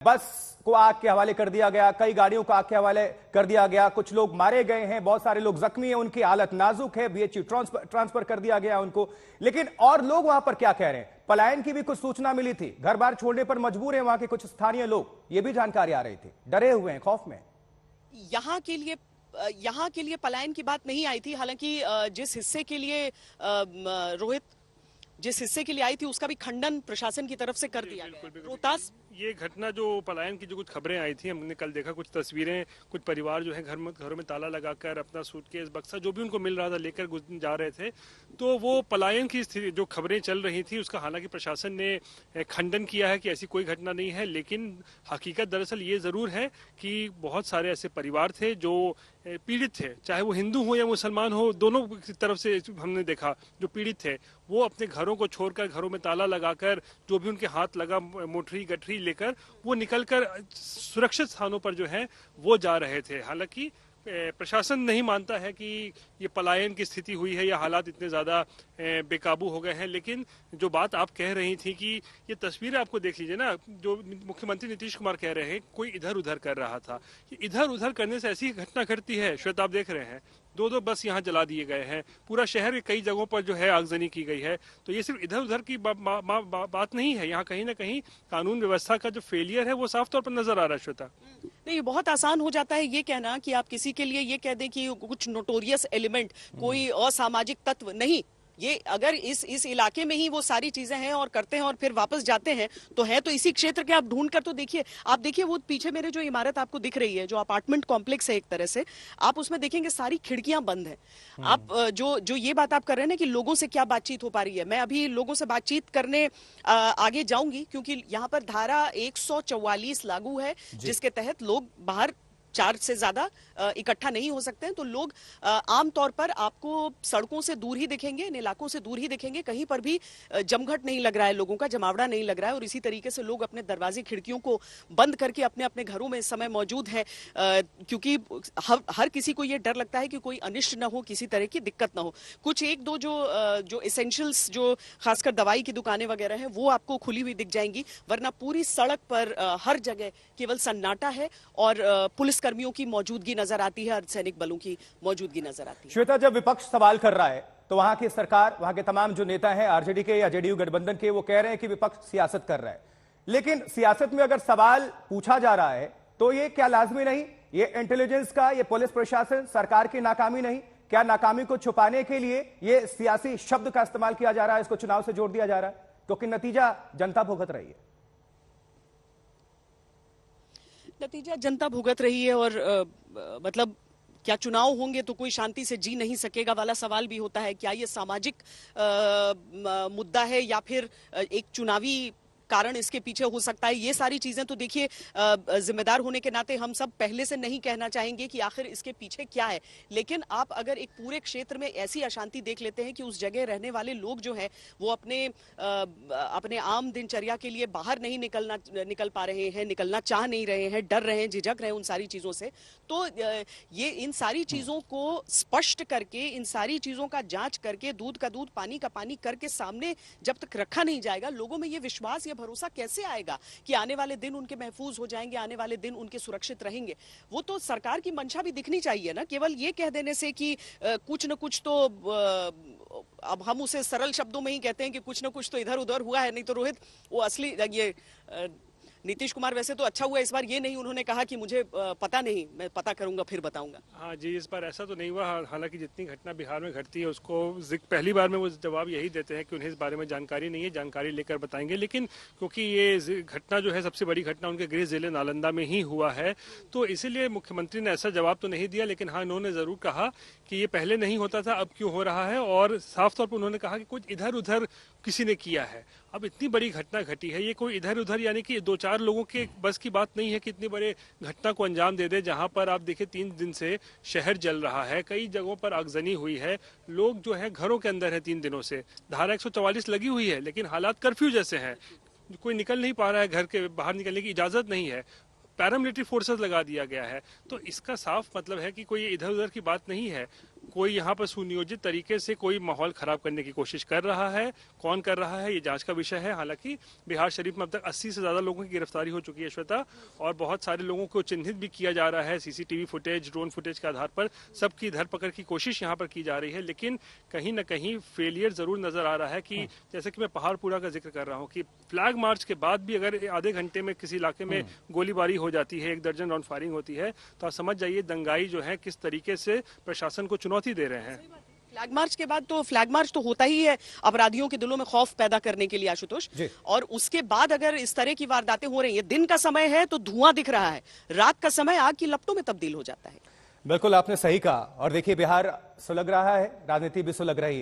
बस को आग के हवाले कर दिया गया, कई गाड़ियों को आग के हवाले कर दिया गया, कुछ लोग मारे गए हैं, बहुत सारे लोग जख्मी हैं, उनकी हालत नाजुक है, बीएचयू ट्रांसफर कर दिया गया उनको। लेकिन और लोग वहां पर क्या कह रहे हैं? पलायन की भी कुछ सूचना मिली थी, घर बार छोड़ने पर मजबूर हैं वहां के कुछ स्थानीय लोग, ये भी जानकारी आ रही थी, डरे हुए हैं, खौफ में। यहाँ के लिए पलायन की बात नहीं आई थी। हालांकि जिस हिस्से के लिए रोहित जिस हिस्से के लिए आई थी उसका भी खंडन प्रशासन की तरफ से कर दिया गया। रोहतास ये घटना जो पलायन की जो कुछ खबरें आई थी, हमने कल देखा कुछ तस्वीरें, कुछ परिवार जो है घरों में ताला लगाकर अपना सूटकेस बक्सा जो भी उनको मिल रहा था लेकर जा रहे थे। तो वो पलायन की स्थिति जो खबरें चल रही थी उसका हालांकि प्रशासन ने खंडन किया है कि ऐसी कोई घटना नहीं है। लेकिन हकीकत दरअसल ये जरूर है कि बहुत सारे ऐसे परिवार थे जो पीड़ित थे, चाहे वो हिंदू हो या मुसलमान हो, दोनों तरफ से हमने देखा जो पीड़ित थे वो अपने घरों को छोड़कर, घरों में ताला लगाकर, जो भी उनके हाथ लगा मोटरी गठरी लेकर वो निकलकर सुरक्षित स्थानों पर जो है वो जा रहे थे। हालांकि प्रशासन नहीं मानता है कि ये पलायन की स्थिति हुई है या हालात इतने ज़्यादा बेकाबू हो गए हैं। लेकिन जो बात आप कह रही थी कि ये तस्वीरें आपको देख लीजिए ना, जो मुख्यमंत्री नीतीश कुमार कह रहे हैं कोई इधर उधर कर रहा था, इधर उधर करने से ऐसी घटना घटती है। श्वेता आप देख रहे हैं, दो बस यहाँ जला दिए गए हैं, पूरा शहर के कई जगहों पर जो है आगजनी की गई है। तो ये सिर्फ इधर उधर की बात नहीं है, यहाँ कहीं ना कहीं कानून व्यवस्था का जो फेलियर है वो साफ तौर पर नजर आ रहा है। श्वेता नहीं, बहुत आसान हो जाता है ये कहना कि आप किसी के लिए ये कह दें कि कुछ नोटोरियस एलिमेंट, कोई असामाजिक तत्व नहीं, ये अगर इस इलाके में ही वो सारी चीजें हैं और करते हैं और फिर वापस जाते हैं तो है तो इसी क्षेत्र के। आप ढूंढ कर तो देखिए, आप देखिए वो पीछे मेरे जो इमारत आपको दिख रही है, जो अपार्टमेंट कॉम्प्लेक्स है एक तरह से, आप उसमें देखेंगे सारी खिड़कियां बंद हैं। आप जो ये बात आप कर रहे हैं ना कि लोगों से क्या बातचीत हो पा रही है, मैं अभी लोगों से बातचीत करने आगे जाऊंगी क्योंकि यहाँ पर धारा 144 लागू है जिसके तहत लोग बाहर 4 से ज्यादा इकट्ठा नहीं हो सकते हैं। तो लोग आमतौर पर आपको सड़कों से दूर ही दिखेंगे, इन इलाकों से दूर ही दिखेंगे, कहीं पर भी जमघट नहीं लग रहा है, लोगों का जमावड़ा नहीं लग रहा है। और इसी तरीके से लोग अपने दरवाजे खिड़कियों को बंद करके अपने अपने घरों में इस समय मौजूद हैं, क्योंकि हर किसी को ये डर लगता है कि कोई अनिष्ट ना हो, किसी तरह की दिक्कत ना हो। कुछ एक दो जो एसेंशियल्स, जो खासकर दवाई की दुकानें वगैरह हैं, वो आपको खुली हुई दिख जाएंगी, वरना पूरी सड़क पर हर जगह केवल सन्नाटा है और पुलिस कर्मियों की मौजूदगी नजर आती है, अर्धसैनिक बलों की मौजूदगी नजर आती है। श्वेता, जब विपक्ष सवाल कर रहा है तो वहां की सरकार, वहां के तमाम जो नेता हैं आरजेडी के या जेडीयू गठबंधन के, वो कह रहे हैं कि विपक्ष सियासत कर रहा है। लेकिन सियासत में अगर सवाल पूछा जा रहा है तो ये क्या लाजमी नहीं, ये इंटेलिजेंस का, ये पुलिस प्रशासन, सरकार की नाकामी नहीं? क्या नाकामी को छुपाने के लिए ये सियासी शब्द का इस्तेमाल किया जा रहा है, इसको चुनाव से जोड़ दिया जा रहा है? क्योंकि नतीजा जनता भुगत रही है। नतीजा जनता भुगत रही है और मतलब क्या चुनाव होंगे तो कोई शांति से जी नहीं सकेगा वाला सवाल भी होता है। क्या ये सामाजिक मुद्दा है या फिर एक चुनावी कारण इसके पीछे हो सकता है? ये सारी चीजें तो देखिए, जिम्मेदार होने के नाते हम सब पहले से नहीं कहना चाहेंगे कि आखिर इसके पीछे क्या है। लेकिन आप अगर एक पूरे क्षेत्र में ऐसी अशांति देख लेते हैं कि उस जगह रहने वाले लोग जो हैं वो अपने आम दिनचर्या के लिए बाहर नहीं निकल पा रहे हैं, निकलना चाह नहीं रहे हैं, डर रहे हैं, झिझक रहे हैं उन सारी चीजों से, तो ये इन सारी चीजों को स्पष्ट करके, इन सारी चीजों का जांच करके, दूध का दूध पानी का पानी करके सामने जब तक रखा नहीं जाएगा, लोगों में ये विश्वास, ये भरोसा कैसे आएगा कि आने वाले दिन उनके महफूज हो जाएंगे, आने वाले दिन उनके सुरक्षित रहेंगे? वो तो सरकार की मंशा भी दिखनी चाहिए ना। केवल ये कह देने से कि कुछ न कुछ तो, अब हम उसे सरल शब्दों में ही कहते हैं कि कुछ न कुछ तो इधर उधर हुआ है। नहीं तो रोहित, वो असली ये नीतीश कुमार वैसे तो अच्छा हुआ इस बार ये नहीं उन्होंने कहा कि मुझे पता नहीं, मैं पता करूंगा फिर बताऊंगा। हाँ जी, इस बार ऐसा तो नहीं हुआ। हालांकि जितनी घटना बिहार में घटती है उसको पहली बार में वो जवाब यही देते हैं कि उन्हें इस बारे में जानकारी नहीं है, जानकारी लेकर बताएंगे। लेकिन क्योंकि ये घटना जो है सबसे बड़ी घटना उनके गृह जिले नालंदा में ही हुआ है, तो इसीलिए मुख्यमंत्री ने ऐसा जवाब तो नहीं दिया। लेकिन हाँ, उन्होंने जरूर कहा कि ये पहले नहीं होता था, अब क्यों हो रहा है। और साफ तौर पर उन्होंने कहा कि कुछ इधर उधर किसी ने किया है। अब इतनी बड़ी घटना घटी है, ये कोई इधर उधर यानी कि 2-4 लोगों के बस की बात नहीं है कि इतनी बड़े घटना को अंजाम दे दे। जहां पर आप देखिए 3 दिन से शहर जल रहा है, कई जगहों पर आगजनी हुई है, लोग जो है घरों के अंदर है 3 दिनों से, धारा 144 लगी हुई है लेकिन हालात कर्फ्यू जैसे हैं, कोई निकल नहीं पा रहा है, घर के बाहर निकलने की इजाजत नहीं है, पैरामिलिट्री फोर्सेस लगा दिया गया है। तो इसका साफ मतलब है कि कोई इधर उधर की बात नहीं है। कोई यहाँ पर सुनियोजित तरीके से कोई माहौल खराब करने की कोशिश कर रहा है। कौन कर रहा है ये जांच का विषय है। हालांकि बिहार शरीफ में अब तक 80 से ज्यादा लोगों की गिरफ्तारी हो चुकी है श्वेता, और बहुत सारे लोगों को चिन्हित भी किया जा रहा है। सीसीटीवी फुटेज, ड्रोन फुटेज के आधार पर सबकी धरपकड़ की कोशिश यहाँ पर की जा रही है। लेकिन कहीं न कहीं फेलियर जरूर नजर आ रहा है कि जैसे कि मैं पहाड़पुरा का जिक्र कर रहा हूँ कि फ्लैग मार्च के बाद भी अगर आधे घंटे में किसी इलाके में गोलीबारी हो जाती है, 1 दर्जन राउंड फायरिंग होती है, तो आप समझ जाइए दंगाई जो है किस तरीके से प्रशासन को चुनौती दे रहे हैं। फ्लैग मार्च के बाद तो फ्लैग मार्च तो होता ही है अपराधियों के दिलों में खौफ पैदा करने के लिए आशुतोष, और उसके बाद अगर इस तरह की वारदातें हो रही है, दिन का समय है तो धुआं दिख रहा है, रात का समय आग की लपटों में तब्दील हो जाता है। बिल्कुल आपने सही कहा। और देखिए बिहार सुलग रहा है, राजनीति भी सुलग रही है।